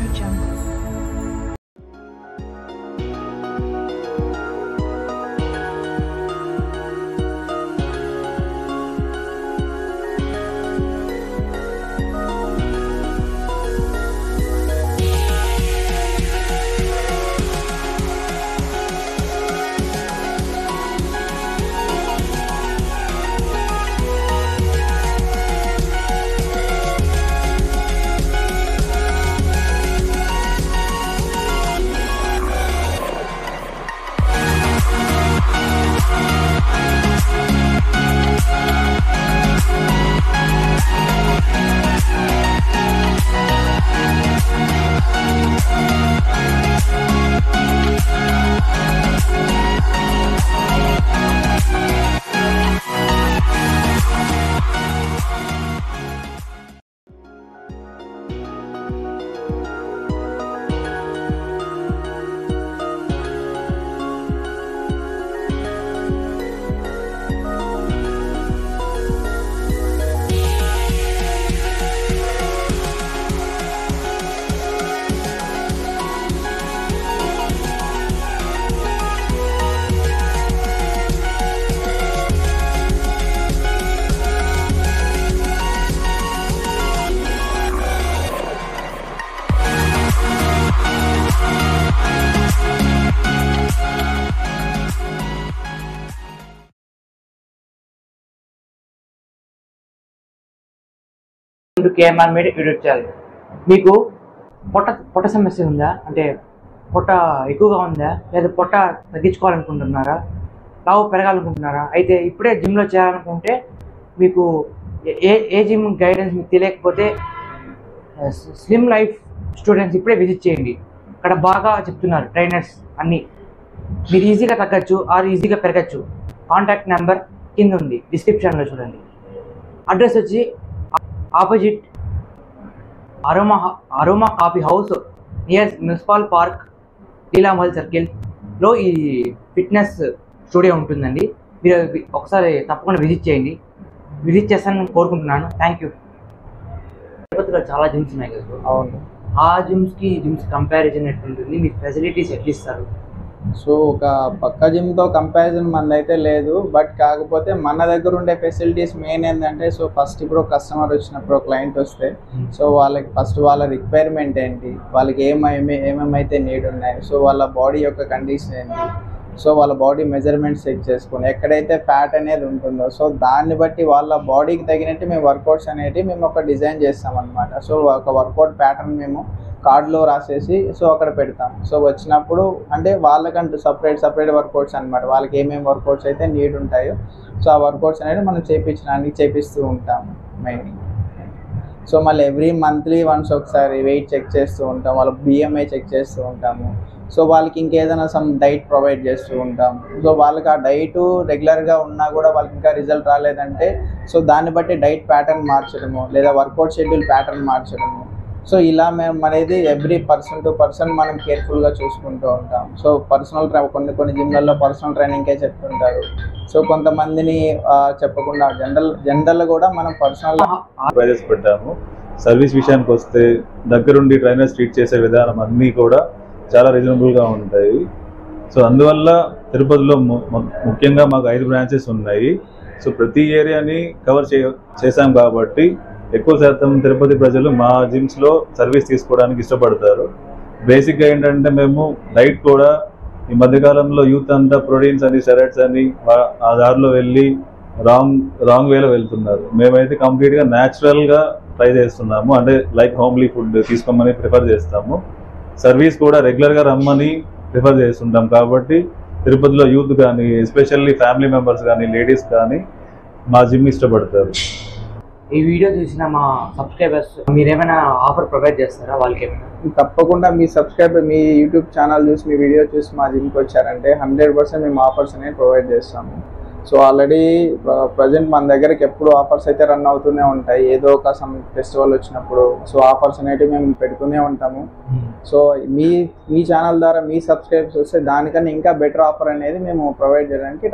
Audio Jungle. KMR Med YouTube channel. మీకు పొట్ట సమస్య ఉందా? అంటే పొట్ట ఎక్కువగా ఉందా, లేదా పొట్ట తగ్గించుకోవాలనుకుంటున్నారా, లావు పెరగాలనుకుంటున్నారా? అయితే ఇప్పుడే జిమ్లో చేయాలనుకుంటే మీకు ఏ జిమ్ గైడెన్స్ మీకు తెలియకపోతే స్లిమ్ లైఫ్ స్టూడెంట్స్ ఇప్పుడే విజిట్ చేయండి. ఇక్కడ బాగా చెప్తున్నారు ట్రైనర్స్ అన్నీ. మీరు ఈజీగా తగ్గచ్చు ఆర్ ఈజీగా పెరగచ్చు. కాంటాక్ట్ నెంబర్ కింద ఉంది, డిస్క్రిప్షన్లో చూడండి. అడ్రస్ వచ్చి opposite aroma coffee house near municipal park, Leela Mahal సర్కిల్లో ఈ ఫిట్నెస్ స్టూడియో ఉంటుందండి. మీరు ఒకసారి తప్పకుండా విజిట్ చేస్తానని కోరుకుంటున్నాను. Thank you. తిరుపతిలో చాలా జిమ్స్ ఉన్నాయి కదా. అవును. ఆ జిమ్స్కి కంపారిజన్ ఎట్లుంటుంది? మీకు ఫెసిలిటీస్ ఎట్లా ఇస్తారు? సో ఒక పక్క జిమ్తో కంపారిజన్ మనదైతే లేదు, బట్ కాకపోతే మన దగ్గర ఉండే ఫెసిలిటీస్ మెయిన్ ఏంటంటే, సో ఫస్ట్ ఇప్పుడు కస్టమర్ వచ్చినప్పుడు క్లయింట్ వస్తే సో వాళ్ళకి ఫస్ట్ వాళ్ళ రిక్వైర్మెంట్ ఏంటి, వాళ్ళకి ఏమేమైతే నీడ్ ఉన్నాయి, సో వాళ్ళ బాడీ యొక్క కండిషన్ ఏంటి, సో వాళ్ళ బాడీ మెజర్మెంట్స్ చెక్ చేసుకుని ఎక్కడైతే ఫ్యాట్ అనేది ఉంటుందో సో దాన్ని బట్టి వాళ్ళ బాడీకి తగినట్టు మేము వర్కౌట్స్ అనేవి మేము ఒక డిజైన్ చేస్తామన్నమాట. సో ఒక వర్కౌట్ ప్యాటర్న్ మేము కార్డులో రాసేసి సో అక్కడ పెడతాం. సో వచ్చినప్పుడు అంటే వాళ్ళకంటూ సపరేట్ వర్కౌట్స్ అనమాట. వాళ్ళకి ఏమేమి వర్కౌట్స్ అయితే నీడ్ ఉంటాయో సో ఆ వర్కౌట్స్ అనేది మనం చేపిస్తూ ఉంటాము మెయిన్. సో మళ్ళీ ఎవ్రీ మంత్లీ వన్స్ ఒకసారి వెయిట్ చెక్ చేస్తూ ఉంటాం, వాళ్ళ BMI చెక్ చేస్తూ ఉంటాము. సో వాళ్ళకి ఇంకేదైనా సమ్ డైట్ ప్రొవైడ్ చేస్తూ ఉంటాం. సో వాళ్ళకి ఆ డైట్ రెగ్యులర్గా ఉన్నా కూడా వాళ్ళకి ఇంకా రిజల్ట్ రాలేదంటే సో దాన్ని బట్టి డైట్ ప్యాటర్న్ మార్చడము లేదా వర్కౌట్ షెడ్యూల్ ప్యాటర్న్ మార్చడము. సో ఇలా మేము అనేది ఎవ్రీ పర్సన్ టు పర్సన్ మనం కేర్ఫుల్గా చూసుకుంటూ ఉంటాం. సో కొన్ని జిమ్లలో పర్సనల్ ట్రైనింగ్కే చెప్తుంటారు. సో కొంతమందిని చెప్పకుండా జనరల్ కూడా మనం పర్సనల్ ప్రైజెస్ పెట్టాము. సర్వీస్ విషయానికి వస్తే దగ్గరుండి ట్రైనర్స్ ట్రీట్ చేసే విధానం అన్నీ కూడా చాలా రీజనబుల్గా ఉంటాయి. సో అందువల్ల తిరుపతిలో ముఖ్యంగా మాకు 5 బ్రాంచెస్ ఉన్నాయి. సో ప్రతి ఏరియాని కవర్ చేశాం కాబట్టి ఎక్కువ శాతం తిరుపతి ప్రజలు మా జిమ్స్లో సర్వీస్ తీసుకోవడానికి ఇష్టపడతారు. బేసిక్గా ఏంటంటే మేము డైట్ కూడా ఈ మధ్యకాలంలో యూత్ అంతా ప్రోటీన్స్ అని స్టెరాయిడ్స్ అని ఆ దారిలో వెళ్ళి రాంగ్ వేలో వెళ్తున్నారు. మేమైతే కంప్లీట్గా న్యాచురల్గా ట్రై చేస్తున్నాము. అంటే లైక్ హోమ్లీ ఫుడ్ తీసుకోమని ప్రిఫర్ చేస్తాము. సర్వీస్ కూడా రెగ్యులర్గా రమ్మని ప్రిఫర్ చేస్తుంటాం. కాబట్టి తిరుపతిలో యూత్ కానీ ఎస్పెషల్లీ ఫ్యామిలీ మెంబర్స్ కానీ లేడీస్ కానీ మా జిమ్ ఇష్టపడతారు. ఈ వీడియో చూసిన మా సబ్స్క్రైబర్స్ మీరు ఏమైనా ఆఫర్ ప్రొవైడ్ చేస్తారా వాళ్ళకి? ఏమైనా తప్పకుండా మీ మీ యూట్యూబ్ ఛానల్ చూసి మీ వీడియో చూసి మా జిమ్కి వచ్చారంటే 100% మేము ఆఫర్స్ అనేవి ప్రొవైడ్ చేస్తాము. సో ఆల్రెడీ ప్రజెంట్ మన దగ్గరికి ఎప్పుడు ఆఫర్స్ అయితే రన్ అవుతూనే ఉంటాయి. ఏదో ఒక ఫెస్టివల్ వచ్చినప్పుడు సో ఆఫర్స్ అనేవి మేము పెడుతూనే ఉంటాము. సో మీ ఛానల్ ద్వారా మీ సబ్స్క్రైబర్స్ వస్తే దానికన్నా ఇంకా బెటర్ ఆఫర్ అనేది మేము ప్రొవైడ్ చేయడానికి